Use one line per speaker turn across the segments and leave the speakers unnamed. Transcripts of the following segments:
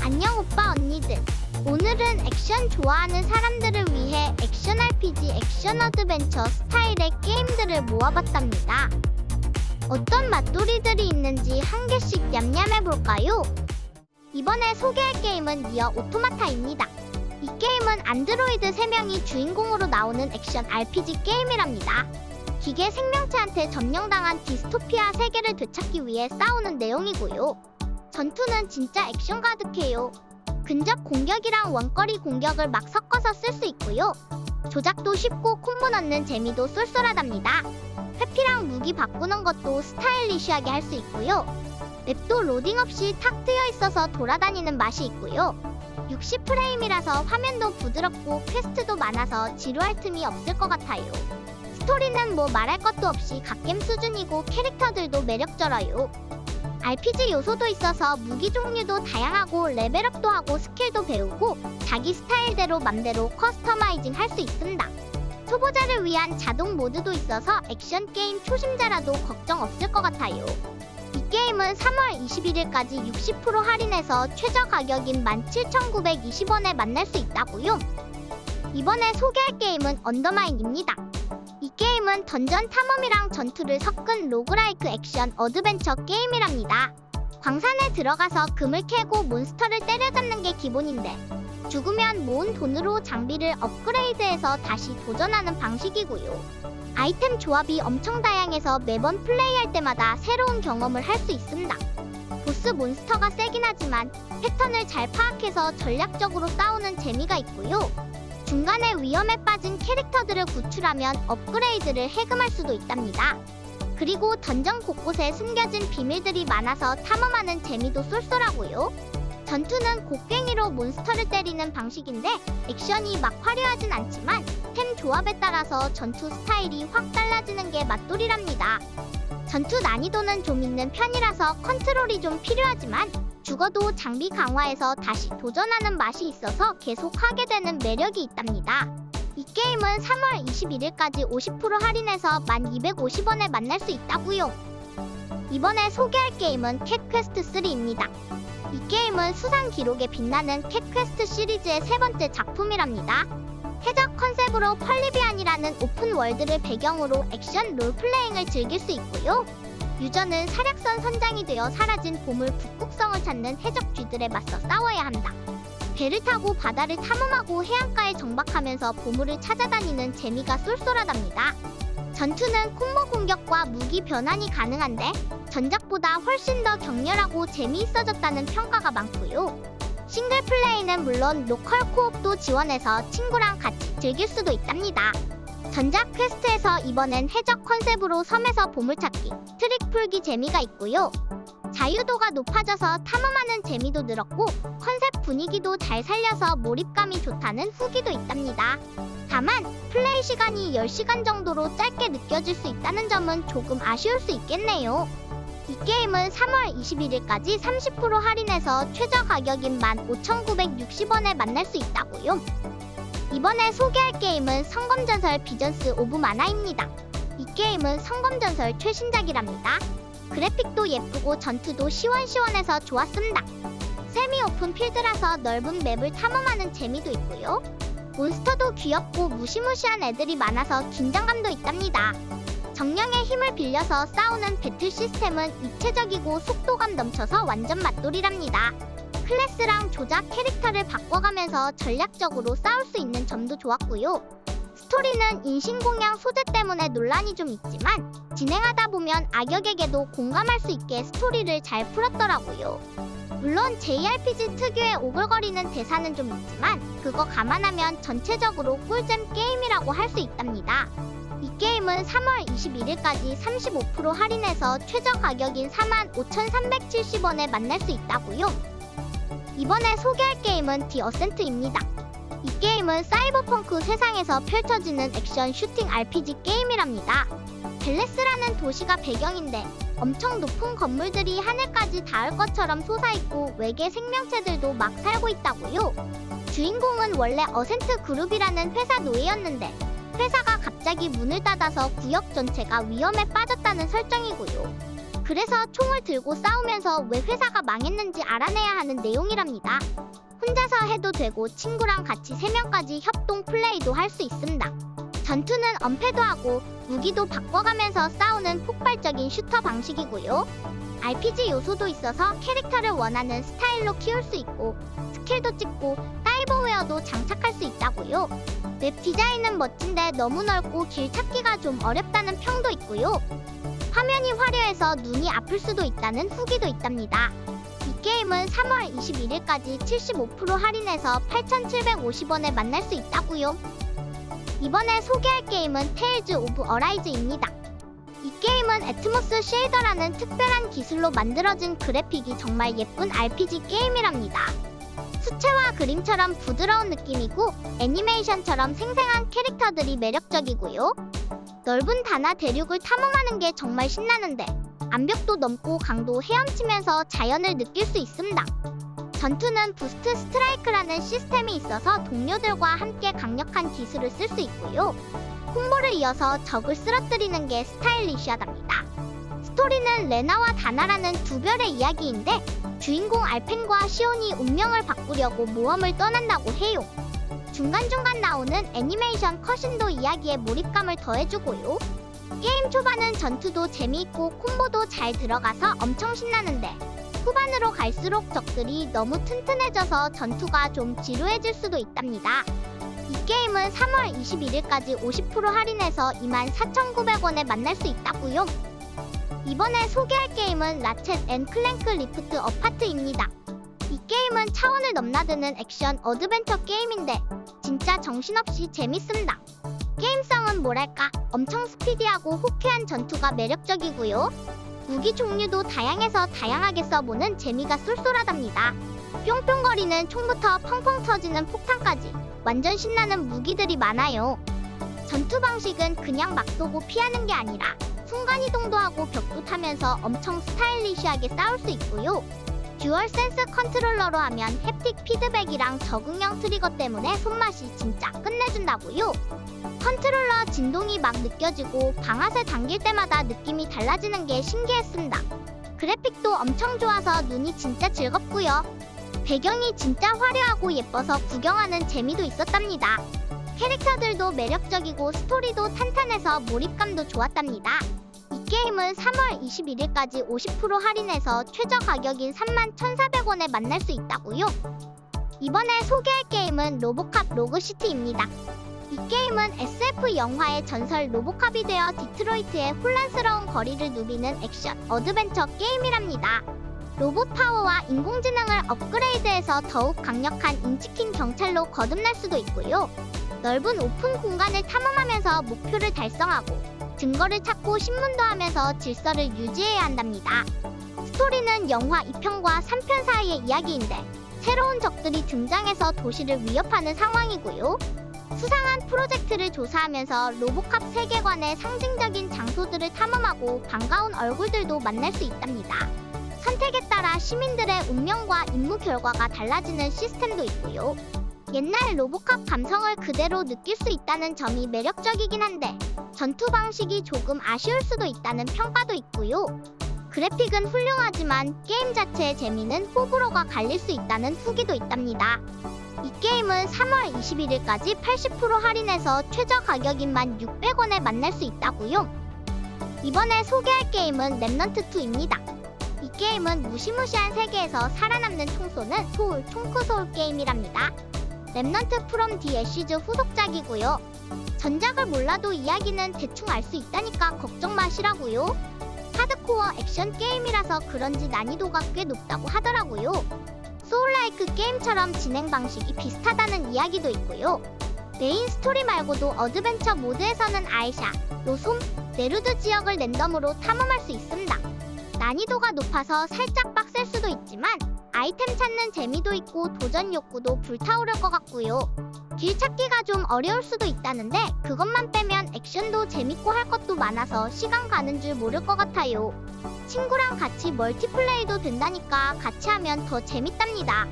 안녕 오빠 언니들. 오늘은 액션 좋아하는 사람들을 위해 액션 RPG, 액션 어드벤처 스타일의 게임들을 모아봤답니다. 어떤 맛돌이들이 있는지 한 개씩 냠냠해볼까요? 이번에 소개할 게임은 니어 오토마타입니다. 이 게임은 안드로이드 3명이 주인공으로 나오는 액션 RPG 게임이랍니다. 기계 생명체한테 점령당한 디스토피아 세계를 되찾기 위해 싸우는 내용이고요. 전투는 진짜 액션 가득해요. 근접 공격이랑 원거리 공격을 막 섞어서 쓸 수 있고요. 조작도 쉽고 콤보 넣는 재미도 쏠쏠하답니다. 회피랑 무기 바꾸는 것도 스타일리시하게 할 수 있고요. 맵도 로딩 없이 탁 트여 있어서 돌아다니는 맛이 있고요. 60프레임이라서 화면도 부드럽고 퀘스트도 많아서 지루할 틈이 없을 것 같아요. 스토리는 뭐 말할 것도 없이 갓겜 수준이고 캐릭터들도 매력적어요. RPG 요소도 있어서 무기 종류도 다양하고 레벨업도 하고 스킬도 배우고 자기 스타일대로 맘대로 커스터마이징 할 수 있습니다. 초보자를 위한 자동 모드도 있어서 액션 게임 초심자라도 걱정 없을 것 같아요. 이 게임은 3월 21일까지 60% 할인해서 최저 가격인 17,920원에 만날 수 있다고요. 이번에 소개할 게임은 언더마인입니다. 이 게임은 던전 탐험이랑 전투를 섞은 로그라이크 액션 어드벤처 게임이랍니다. 광산에 들어가서 금을 캐고 몬스터를 때려잡는 게 기본인데 죽으면 모은 돈으로 장비를 업그레이드해서 다시 도전하는 방식이고요. 아이템 조합이 엄청 다양해서 매번 플레이할 때마다 새로운 경험을 할 수 있습니다. 보스 몬스터가 세긴 하지만 패턴을 잘 파악해서 전략적으로 싸우는 재미가 있고요. 중간에 위험에 빠진 캐릭터들을 구출하면 업그레이드를 해금할 수도 있답니다. 그리고 던전 곳곳에 숨겨진 비밀들이 많아서 탐험하는 재미도 쏠쏠하고요. 전투는 곡괭이로 몬스터를 때리는 방식인데 액션이 막 화려하진 않지만 템 조합에 따라서 전투 스타일이 확 달라지는 게 맛돌이랍니다. 전투 난이도는 좀 있는 편이라서 컨트롤이 좀 필요하지만 죽어도 장비 강화해서 다시 도전하는 맛이 있어서 계속 하게 되는 매력이 있답니다. 이 게임은 3월 21일까지 50% 할인해서 1250원에 만날 수 있다고요. 이번에 소개할 게임은 캣퀘스트 3입니다. 이 게임은 수상 기록에 빛나는 캣퀘스트 시리즈의 세 번째 작품이랍니다. 해적 컨셉으로 펄리비안이라는 오픈 월드를 배경으로 액션 롤플레잉을 즐길 수 있고요. 유저는 사략선 선장이 되어 사라진 보물 북극성을 찾는 해적쥐들에 맞서 싸워야 한다. 배를 타고 바다를 탐험하고 해안가에 정박하면서 보물을 찾아다니는 재미가 쏠쏠하답니다. 전투는 콤보 공격과 무기 변환이 가능한데 전작보다 훨씬 더 격렬하고 재미있어졌다는 평가가 많고요. 싱글 플레이는 물론 로컬 코옵도 지원해서 친구랑 같이 즐길 수도 있답니다. 전작 퀘스트에서 이번엔 해적 컨셉으로 섬에서 보물찾기, 트릭 풀기 재미가 있고요. 자유도가 높아져서 탐험하는 재미도 늘었고 컨셉 분위기도 잘 살려서 몰입감이 좋다는 후기도 있답니다. 다만 플레이 시간이 10시간 정도로 짧게 느껴질 수 있다는 점은 조금 아쉬울 수 있겠네요. 이 게임은 3월 21일까지 30% 할인해서 최저 가격인 15,960원에 만날 수 있다고요. 이번에 소개할 게임은 성검전설 비전스 오브 마나입니다. 이 게임은 성검전설 최신작이랍니다. 그래픽도 예쁘고 전투도 시원시원해서 좋았습니다. 세미 오픈 필드라서 넓은 맵을 탐험하는 재미도 있고요. 몬스터도 귀엽고 무시무시한 애들이 많아서 긴장감도 있답니다. 정령의 힘을 빌려서 싸우는 배틀 시스템은 입체적이고 속도감 넘쳐서 완전 맛돌이랍니다. 클래스랑 조작 캐릭터를 바꿔가면서 전략적으로 싸울 수 있는 점도 좋았고요. 스토리는 인신공양 소재 때문에 논란이 좀 있지만 진행하다 보면 악역에게도 공감할 수 있게 스토리를 잘 풀었더라고요. 물론 JRPG 특유의 오글거리는 대사는 좀 있지만 그거 감안하면 전체적으로 꿀잼 게임이라고 할 수 있답니다. 이 게임은 3월 21일까지 35% 할인해서 최저 가격인 45,370원에 만날 수 있다고요. 이번에 소개할 게임은 디 어센트입니다. 이 게임은 사이버펑크 세상에서 펼쳐지는 액션 슈팅 RPG 게임이랍니다. 벨레스라는 도시가 배경인데 엄청 높은 건물들이 하늘까지 닿을 것처럼 솟아있고 외계 생명체들도 막 살고 있다고요. 주인공은 원래 어센트 그룹이라는 회사 노예였는데 회사가 갑자기 문을 닫아서 구역 전체가 위험에 빠졌다는 설정이고요. 그래서 총을 들고 싸우면서 왜 회사가 망했는지 알아내야 하는 내용이랍니다. 혼자서 해도 되고 친구랑 같이 3명까지 협동 플레이도 할 수 있습니다. 전투는 엄폐도 하고 무기도 바꿔가면서 싸우는 폭발적인 슈터 방식이고요. RPG 요소도 있어서 캐릭터를 원하는 스타일로 키울 수 있고 스킬도 찍고 사이버웨어도 장착할 수 있다고요. 맵 디자인은 멋진데 너무 넓고 길 찾기가 좀 어렵다는 평도 있고요. 화면이 화려해서 눈이 아플 수도 있다는 후기도 있답니다. 이 게임은 3월 21일까지 75% 할인해서 8,750원에 만날 수 있다고요. 이번에 소개할 게임은 테일즈 오브 어라이즈입니다. 이 게임은 애트모스 쉐이더라는 특별한 기술로 만들어진 그래픽이 정말 예쁜 RPG 게임이랍니다. 수채화 그림처럼 부드러운 느낌이고 애니메이션처럼 생생한 캐릭터들이 매력적이고요. 넓은 다나 대륙을 탐험하는 게 정말 신나는데 암벽도 넘고 강도 헤엄치면서 자연을 느낄 수 있습니다. 전투는 부스트 스트라이크라는 시스템이 있어서 동료들과 함께 강력한 기술을 쓸 수 있고요. 콤보를 이어서 적을 쓰러뜨리는 게 스타일리시하답니다. 스토리는 레나와 다나라는 두 별의 이야기인데 주인공 알펜과 시온이 운명을 바꾸려고 모험을 떠난다고 해요. 중간중간 나오는 애니메이션 컷신도 이야기에 몰입감을 더해주고요. 게임 초반은 전투도 재미있고 콤보도 잘 들어가서 엄청 신나는데 후반으로 갈수록 적들이 너무 튼튼해져서 전투가 좀 지루해질 수도 있답니다. 이 게임은 3월 21일까지 50% 할인해서 24,900원에 만날 수 있다고요. 이번에 소개할 게임은 라쳇 앤 클랭크 리프트 어파트입니다. 이 게임은 차원을 넘나드는 액션 어드벤처 게임인데 진짜 정신없이 재밌습니다. 게임성은 뭐랄까 엄청 스피디하고 호쾌한 전투가 매력적이고요. 무기 종류도 다양해서 다양하게 써보는 재미가 쏠쏠하답니다. 뿅뿅거리는 총부터 펑펑 터지는 폭탄까지 완전 신나는 무기들이 많아요. 전투 방식은 그냥 막 쏘고 피하는 게 아니라 순간이동도 하고 벽도 타면서 엄청 스타일리시하게 싸울 수 있고요. 듀얼 센스 컨트롤러로 하면 햅틱 피드백이랑 적응형 트리거 때문에 손맛이 진짜 끝내준다고요. 컨트롤러 진동이 막 느껴지고 방아쇠 당길 때마다 느낌이 달라지는 게 신기했습니다. 그래픽도 엄청 좋아서 눈이 진짜 즐겁고요. 배경이 진짜 화려하고 예뻐서 구경하는 재미도 있었답니다. 캐릭터들도 매력적이고 스토리도 탄탄해서 몰입감도 좋았답니다. 이 게임은 3월 21일까지 50% 할인해서 최저 가격인 31,400원에 만날 수 있다고요. 이번에 소개할 게임은 로보캅 로그시티입니다. 이 게임은 SF 영화의 전설 로보캅이 되어 디트로이트의 혼란스러운 거리를 누비는 액션 어드벤처 게임이랍니다. 로봇 파워와 인공지능을 업그레이드해서 더욱 강력한 인치킨 경찰로 거듭날 수도 있고요. 넓은 오픈 공간을 탐험하면서 목표를 달성하고 증거를 찾고 신문도 하면서 질서를 유지해야 한답니다. 스토리는 영화 2편과 3편 사이의 이야기인데 새로운 적들이 등장해서 도시를 위협하는 상황이고요. 수상한 프로젝트를 조사하면서 로보캅 세계관의 상징적인 장소들을 탐험하고 반가운 얼굴들도 만날 수 있답니다. 선택에 따라 시민들의 운명과 임무 결과가 달라지는 시스템도 있고요. 옛날 로보캅 감성을 그대로 느낄 수 있다는 점이 매력적이긴 한데 전투 방식이 조금 아쉬울 수도 있다는 평가도 있고요. 그래픽은 훌륭하지만 게임 자체의 재미는 호불호가 갈릴 수 있다는 후기도 있답니다. 이 게임은 3월 21일까지 80% 할인해서 최저 가격인 1,600원에 만날 수 있다고요. 이번에 소개할 게임은 렘넌트2입니다. 이 게임은 무시무시한 세계에서 살아남는 총 쏘는 소울 총크 소울 게임이랍니다. 렘넌트 프롬 디 애쉬즈 후속작이고요. 전작을 몰라도 이야기는 대충 알 수 있다니까 걱정 마시라고요. 하드코어 액션 게임이라서 그런지 난이도가 꽤 높다고 하더라고요. 소울라이크 게임처럼 진행 방식이 비슷하다는 이야기도 있고요. 메인 스토리 말고도 어드벤처 모드에서는 아이샤, 로솜, 네루드 지역을 랜덤으로 탐험할 수 있습니다. 난이도가 높아서 살짝 빡셀 수도 있지만 아이템 찾는 재미도 있고 도전 욕구도 불타오를 것 같고요. 길 찾기가 좀 어려울 수도 있다는데 그것만 빼면 액션도 재밌고 할 것도 많아서 시간 가는 줄 모를 것 같아요. 친구랑 같이 멀티플레이도 된다니까 같이 하면 더 재밌답니다.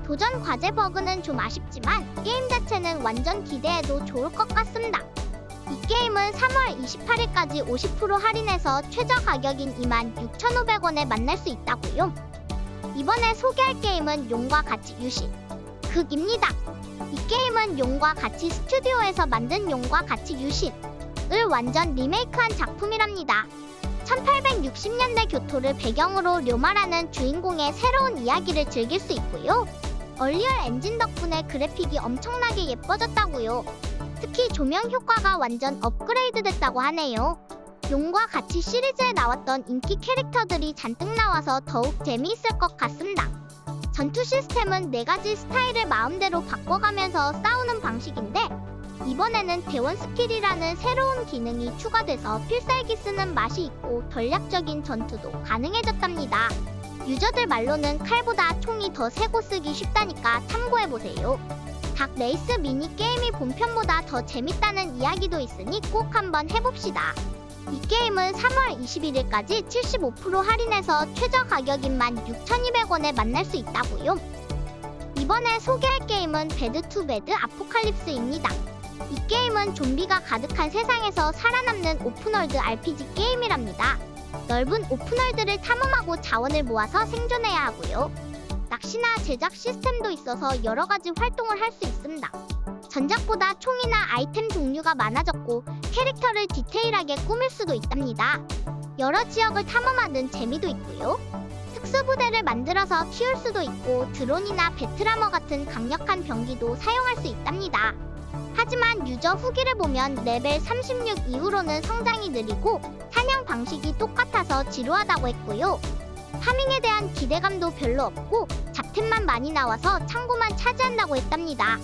도전 과제 버그는 좀 아쉽지만 게임 자체는 완전 기대해도 좋을 것 같습니다. 이 게임은 3월 28일까지 50% 할인해서 최저 가격인 26,500원에 만날 수 있다고요. 이번에 소개할 게임은 용과 같이 유신 극입니다. 이 게임은 용과 같이 스튜디오에서 만든 용과 같이 유신을 완전 리메이크한 작품이랍니다. 1860년대 교토를 배경으로 료마라는 주인공의 새로운 이야기를 즐길 수 있고요. 얼리얼 엔진 덕분에 그래픽이 엄청나게 예뻐졌다고요. 특히 조명 효과가 완전 업그레이드 됐다고 하네요. 용과 같이 시리즈에 나왔던 인기 캐릭터들이 잔뜩 나와서 더욱 재미있을 것 같습니다. 전투 시스템은 4가지 스타일을 마음대로 바꿔가면서 싸우는 방식인데 이번에는 대원 스킬이라는 새로운 기능이 추가돼서 필살기 쓰는 맛이 있고 전략적인 전투도 가능해졌답니다. 유저들 말로는 칼보다 총이 더 세고 쓰기 쉽다니까 참고해보세요. 각 레이스 미니게임이 본편보다 더 재밌다는 이야기도 있으니 꼭 한번 해봅시다. 이 게임은 3월 21일까지 75% 할인해서 최저 가격인 16,200원에 만날 수 있다고요. 이번에 소개할 게임은 배드 투 배드 아포칼립스입니다. 이 게임은 좀비가 가득한 세상에서 살아남는 오픈월드 RPG 게임이랍니다. 넓은 오픈월드를 탐험하고 자원을 모아서 생존해야 하고요. 낚시나 제작 시스템도 있어서 여러가지 활동을 할 수 있습니다. 전작보다 총이나 아이템 종류가 많아졌고 캐릭터를 디테일하게 꾸밀 수도 있답니다. 여러 지역을 탐험하는 재미도 있고요. 특수부대를 만들어서 키울 수도 있고 드론이나 배틀하머 같은 강력한 병기도 사용할 수 있답니다. 하지만 유저 후기를 보면 레벨 36 이후로는 성장이 느리고 사냥 방식이 똑같아서 지루하다고 했고요. 파밍에 대한 기대감도 별로 없고 잡템만 많이 나와서 창고만 차지한다고 했답니다.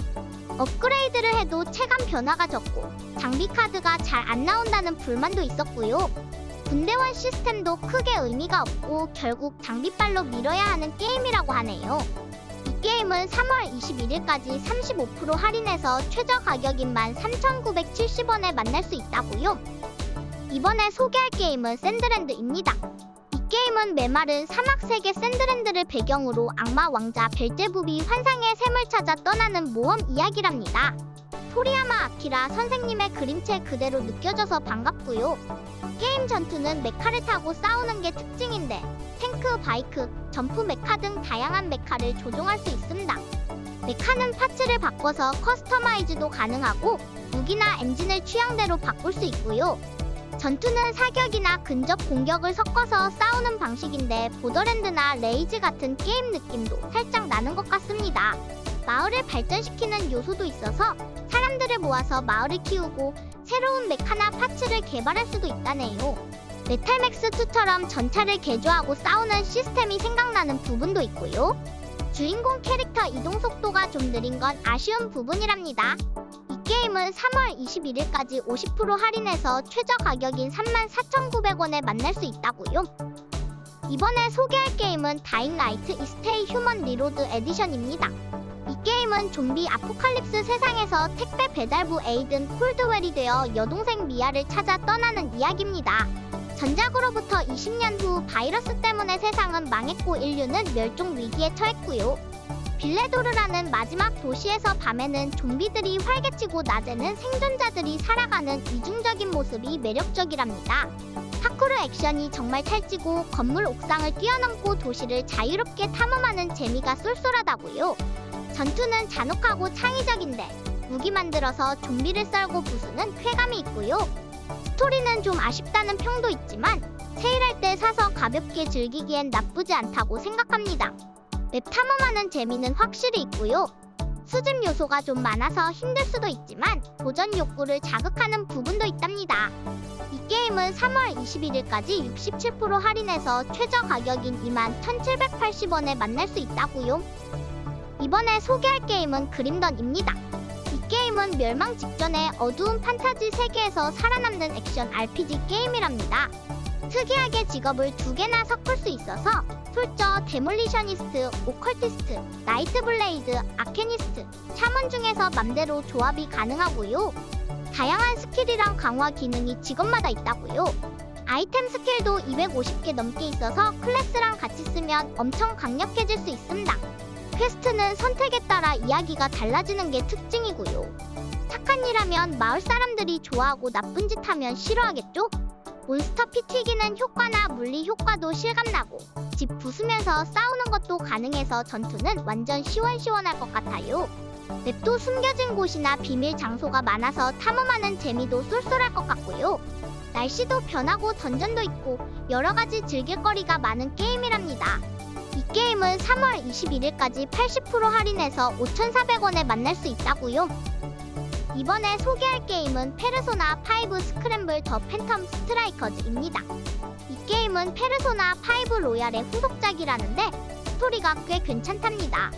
업그레이드를 해도 체감 변화가 적고 장비 카드가 잘 안 나온다는 불만도 있었고요. 군대원 시스템도 크게 의미가 없고 결국 장비빨로 밀어야 하는 게임이라고 하네요. 이 게임은 3월 21일까지 35% 할인해서 최저 가격인 13,970원에 만날 수 있다고요. 이번에 소개할 게임은 샌드랜드입니다. 이 게임은 메마른 사막 세계 샌드랜드를 배경으로 악마 왕자 벨제부비 환상의 샘을 찾아 떠나는 모험 이야기랍니다. 토리야마 아키라 선생님의 그림체 그대로 느껴져서 반갑고요. 게임 전투는 메카를 타고 싸우는 게 특징인데 탱크, 바이크, 점프 메카 등 다양한 메카를 조종할 수 있습니다. 메카는 파츠를 바꿔서 커스터마이즈도 가능하고 무기나 엔진을 취향대로 바꿀 수 있고요. 전투는 사격이나 근접 공격을 섞어서 싸우는 방식인데 보더랜드나 레이즈 같은 게임 느낌도 살짝 나는 것 같습니다. 마을을 발전시키는 요소도 있어서 사람들을 모아서 마을을 키우고 새로운 메카나 파츠를 개발할 수도 있다네요. 메탈맥스2처럼 전차를 개조하고 싸우는 시스템이 생각나는 부분도 있고요. 주인공 캐릭터 이동 속도가 좀 느린 건 아쉬운 부분이랍니다. 이 게임은 3월 21일까지 50% 할인해서 최저 가격인 34,900원에 만날 수 있다고요. 이번에 소개할 게임은 다잉라이트 이스테이 휴먼 리로드 에디션입니다. 이 게임은 좀비 아포칼립스 세상에서 택배 배달부 에이든 콜드웰이 되어 여동생 미아를 찾아 떠나는 이야기입니다. 전작으로부터 20년 후 바이러스 때문에 세상은 망했고 인류는 멸종 위기에 처했고요. 빌레도르라는 마지막 도시에서 밤에는 좀비들이 활개치고 낮에는 생존자들이 살아가는 이중적인 모습이 매력적이랍니다. 파쿠르 액션이 정말 찰지고 건물 옥상을 뛰어넘고 도시를 자유롭게 탐험하는 재미가 쏠쏠하다고요. 전투는 잔혹하고 창의적인데 무기 만들어서 좀비를 썰고 부수는 쾌감이 있고요. 스토리는 좀 아쉽다는 평도 있지만 세일할 때 사서 가볍게 즐기기엔 나쁘지 않다고 생각합니다. 맵 탐험하는 재미는 확실히 있고요. 수집 요소가 좀 많아서 힘들 수도 있지만 도전 욕구를 자극하는 부분도 있답니다. 이 게임은 3월 21일까지 67% 할인해서 최저 가격인 21,780원에 만날 수 있다고요. 이번에 소개할 게임은 그림던입니다. 이 게임은 멸망 직전의 어두운 판타지 세계에서 살아남는 액션 RPG 게임이랍니다. 특이하게 직업을 2개나 섞을 수 있어서 솔저, 데몰리셔니스트, 오컬티스트, 나이트블레이드, 아케니스트, 샤먼 중에서 맘대로 조합이 가능하고요. 다양한 스킬이랑 강화 기능이 직업마다 있다고요. 아이템 스킬도 250개 넘게 있어서 클래스랑 같이 쓰면 엄청 강력해질 수 있습니다. 퀘스트는 선택에 따라 이야기가 달라지는 게 특징이고요. 착한 일하면 마을 사람들이 좋아하고 나쁜 짓 하면 싫어하겠죠? 몬스터 피 튀기는 효과나 물리 효과도 실감나고 집 부수면서 싸우는 것도 가능해서 전투는 완전 시원시원할 것 같아요. 맵도 숨겨진 곳이나 비밀 장소가 많아서 탐험하는 재미도 쏠쏠할 것 같고요. 날씨도 변하고 던전도 있고 여러가지 즐길거리가 많은 게임이랍니다. 이 게임은 3월 21일까지 80% 할인해서 5,400원에 만날 수 있다고요. 이번에 소개할 게임은 페르소나 5 스크램블 더 팬텀 스트라이커즈입니다. 이 게임은 페르소나 5 로얄의 후속작이라는데 스토리가 꽤 괜찮답니다.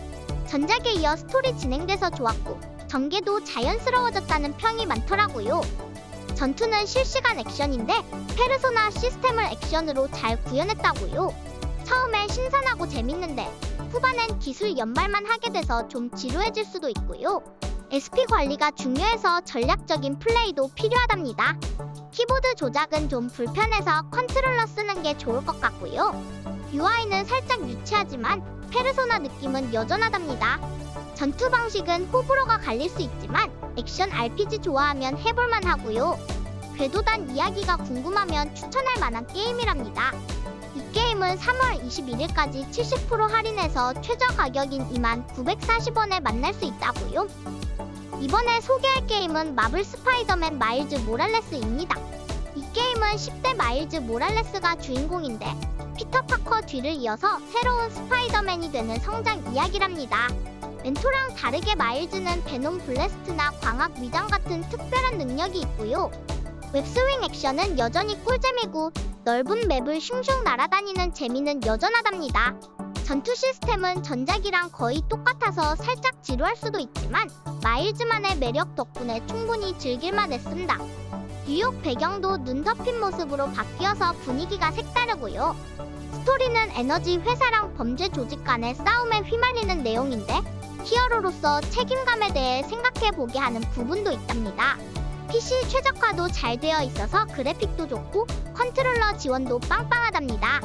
전작에 이어 스토리 진행돼서 좋았고 전개도 자연스러워졌다는 평이 많더라고요. 전투는 실시간 액션인데 페르소나 시스템을 액션으로 잘 구현했다고요. 처음엔 신선하고 재밌는데 후반엔 기술 연말만 하게 돼서 좀 지루해질 수도 있고요. SP 관리가 중요해서 전략적인 플레이도 필요하답니다. 키보드 조작은 좀 불편해서 컨트롤러 쓰는 게 좋을 것 같고요. UI는 살짝 유치하지만 페르소나 느낌은 여전하답니다. 전투 방식은 호불호가 갈릴 수 있지만 액션 RPG 좋아하면 해볼만 하고요. 궤도단 이야기가 궁금하면 추천할 만한 게임이랍니다. 이 게임은 3월 21일까지 70% 할인해서 최저 가격인 29,940원에 만날 수 있다고요. 이번에 소개할 게임은 마블 스파이더맨 마일즈 모랄레스입니다. 이 게임은 10대 마일즈 모랄레스가 주인공인데 피터 파커 뒤를 이어서 새로운 스파이더맨이 되는 성장 이야기랍니다. 멘토랑 다르게 마일즈는 베놈 블래스트나 광학 위장 같은 특별한 능력이 있고요. 웹스윙 액션은 여전히 꿀잼이고 넓은 맵을 슝슝 날아다니는 재미는 여전하답니다. 전투 시스템은 전작이랑 거의 똑같아서 살짝 지루할 수도 있지만 마일즈만의 매력 덕분에 충분히 즐길만 했습니다. 뉴욕 배경도 눈 덮인 모습으로 바뀌어서 분위기가 색다르고요. 스토리는 에너지 회사랑 범죄 조직 간의 싸움에 휘말리는 내용인데 히어로로서 책임감에 대해 생각해보게 하는 부분도 있답니다. PC 최적화도 잘 되어 있어서 그래픽도 좋고 컨트롤러 지원도 빵빵하답니다.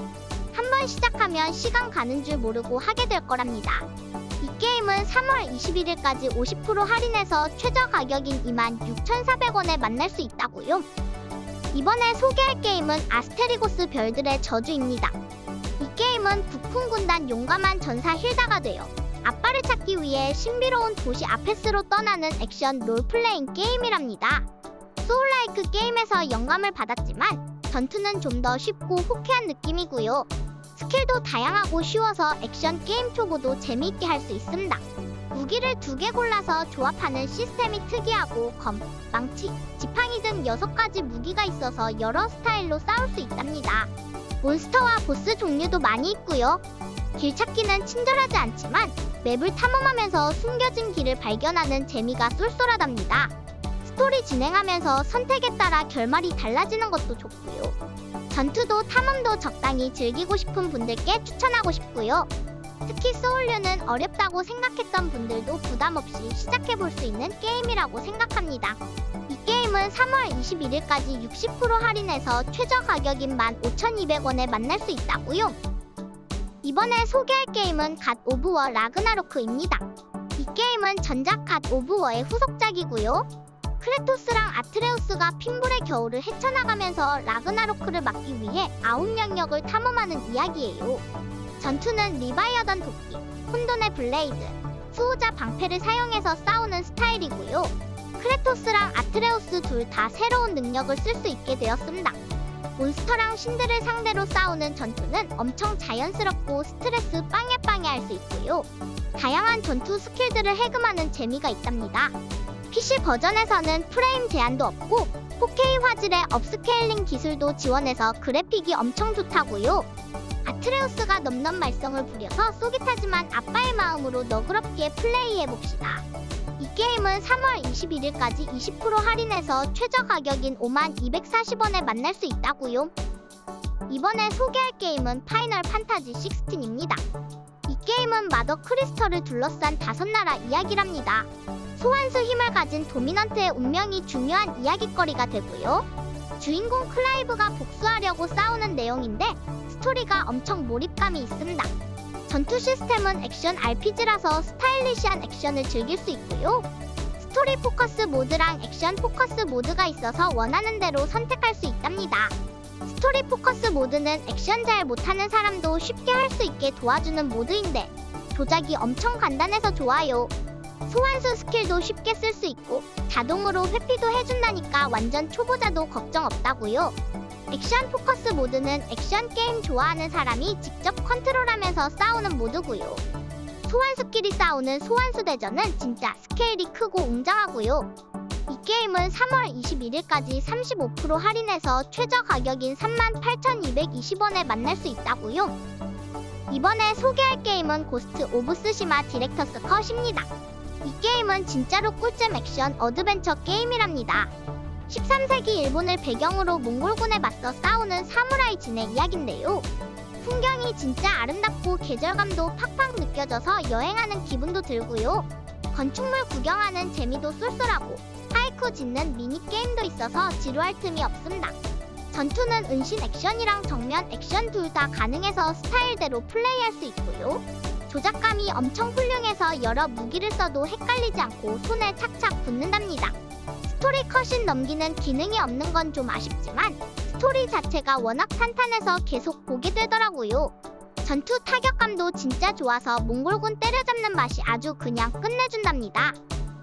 한번 시작하면 시간 가는 줄 모르고 하게 될 거랍니다. 이 게임은 3월 21일까지 50% 할인해서 최저 가격인 26,400원에 만날 수 있다고요. 이번에 소개할 게임은 아스테리고스 별들의 저주입니다. 이 게임은 북풍 군단 용감한 전사 힐다가 되어 아빠를 찾기 위해 신비로운 도시 아페스로 떠나는 액션 롤플레잉 게임이랍니다. 소울라이크 게임에서 영감을 받았지만 전투는 좀 더 쉽고 호쾌한 느낌이고요. 스킬도 다양하고 쉬워서 액션 게임 초보도 재미있게 할 수 있습니다. 무기를 2개 골라서 조합하는 시스템이 특이하고 검, 망치, 지팡이 등 6가지 무기가 있어서 여러 스타일로 싸울 수 있답니다. 몬스터와 보스 종류도 많이 있고요. 길 찾기는 친절하지 않지만 맵을 탐험하면서 숨겨진 길을 발견하는 재미가 쏠쏠하답니다. 스토리 진행하면서 선택에 따라 결말이 달라지는 것도 좋고요. 전투도 탐험도 적당히 즐기고 싶은 분들께 추천하고 싶고요. 특히 소울류는 어렵다고 생각했던 분들도 부담없이 시작해볼 수 있는 게임이라고 생각합니다. 이 게임은 3월 21일까지 60% 할인해서 최저 가격인 15,200원에 만날 수 있다고요. 이번에 소개할 게임은 갓 오브 워 라그나로크입니다. 이 게임은 전작 갓 오브 워의 후속작이고요. 크레토스랑 아트레우스가 핀불의 겨울을 헤쳐나가면서 라그나로크를 막기 위해 9명역을 탐험하는 이야기예요. 전투는 리바이어던 도끼, 혼돈의 블레이드, 수호자 방패를 사용해서 싸우는 스타일이고요. 크레토스랑 아트레우스 둘 다 새로운 능력을 쓸 수 있게 되었습니다. 몬스터랑 신들을 상대로 싸우는 전투는 엄청 자연스럽고 스트레스 빵야빵야 할 수 있고요. 다양한 전투 스킬들을 해금하는 재미가 있답니다. PC 버전에서는 프레임 제한도 없고 4K 화질의 업스케일링 기술도 지원해서 그래픽이 엄청 좋다고요. 아트레우스가 넘넘 말썽을 부려서 쏘깃하지만 아빠의 마음으로 너그럽게 플레이해봅시다. 이 게임은 3월 21일까지 20% 할인해서 최저 가격인 52,240원에 만날 수 있다고요. 이번에 소개할 게임은 파이널 판타지 16입니다. 이 게임은 마더 크리스털을 둘러싼 5나라 이야기랍니다. 소환수 힘을 가진 도미넌트의 운명이 중요한 이야깃거리가 되고요. 주인공 클라이브가 복수하려고 싸우는 내용인데 스토리가 엄청 몰입감이 있습니다. 전투 시스템은 액션 RPG라서 스타일리시한 액션을 즐길 수 있고요. 스토리 포커스 모드랑 액션 포커스 모드가 있어서 원하는 대로 선택할 수 있답니다. 스토리 포커스 모드는 액션 잘 못하는 사람도 쉽게 할 수 있게 도와주는 모드인데 조작이 엄청 간단해서 좋아요. 소환수 스킬도 쉽게 쓸 수 있고 자동으로 회피도 해준다니까 완전 초보자도 걱정 없다고요. 액션 포커스 모드는 액션 게임 좋아하는 사람이 직접 컨트롤하면서 싸우는 모드고요. 소환수끼리 싸우는 소환수 대전은 진짜 스케일이 크고 웅장하고요. 이 게임은 3월 21일까지 35% 할인해서 최저 가격인 38,220원에 만날 수 있다고요. 이번에 소개할 게임은 고스트 오브 스시마 디렉터스 컷입니다. 이 게임은 진짜로 꿀잼 액션 어드벤처 게임이랍니다. 13세기 일본을 배경으로 몽골군에 맞서 싸우는 사무라이 진의 이야기인데요. 풍경이 진짜 아름답고 계절감도 팍팍 느껴져서 여행하는 기분도 들고요. 건축물 구경하는 재미도 쏠쏠하고 하이쿠 짓는 미니게임도 있어서 지루할 틈이 없습니다. 전투는 은신 액션이랑 정면 액션 둘 다 가능해서 스타일대로 플레이할 수 있고요. 조작감이 엄청 훌륭해서 여러 무기를 써도 헷갈리지 않고 손에 착착 붙는답니다. 스토리 컷신 넘기는 기능이 없는 건 좀 아쉽지만 스토리 자체가 워낙 탄탄해서 계속 보게 되더라고요. 전투 타격감도 진짜 좋아서 몽골군 때려잡는 맛이 아주 그냥 끝내준답니다.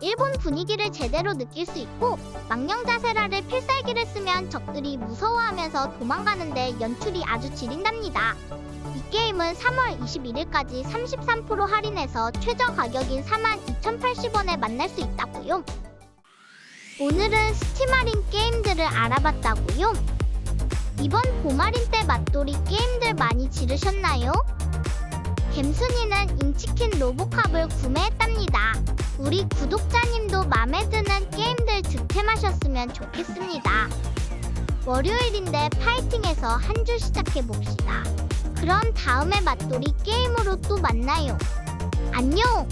일본 분위기를 제대로 느낄 수 있고 망령자세라를 필살기를 쓰면 적들이 무서워하면서 도망가는데 연출이 아주 지린답니다. 이 게임은 3월 21일까지 33% 할인해서 최저 가격인 42,080원에 만날 수 있다고요. 오늘은 스팀 할인 게임들을 알아봤다고요. 이번 봄 할인 때 맛돌이 게임들 많이 지르셨나요? 갬순이는 인치킨 로보캅을 구매했답니다. 우리 구독자님도 맘에 드는 게임들 득템하셨으면 좋겠습니다. 월요일인데 파이팅해서 한 주 시작해봅시다. 그럼 다음에 맛돌이 게임으로 또 만나요. 안녕!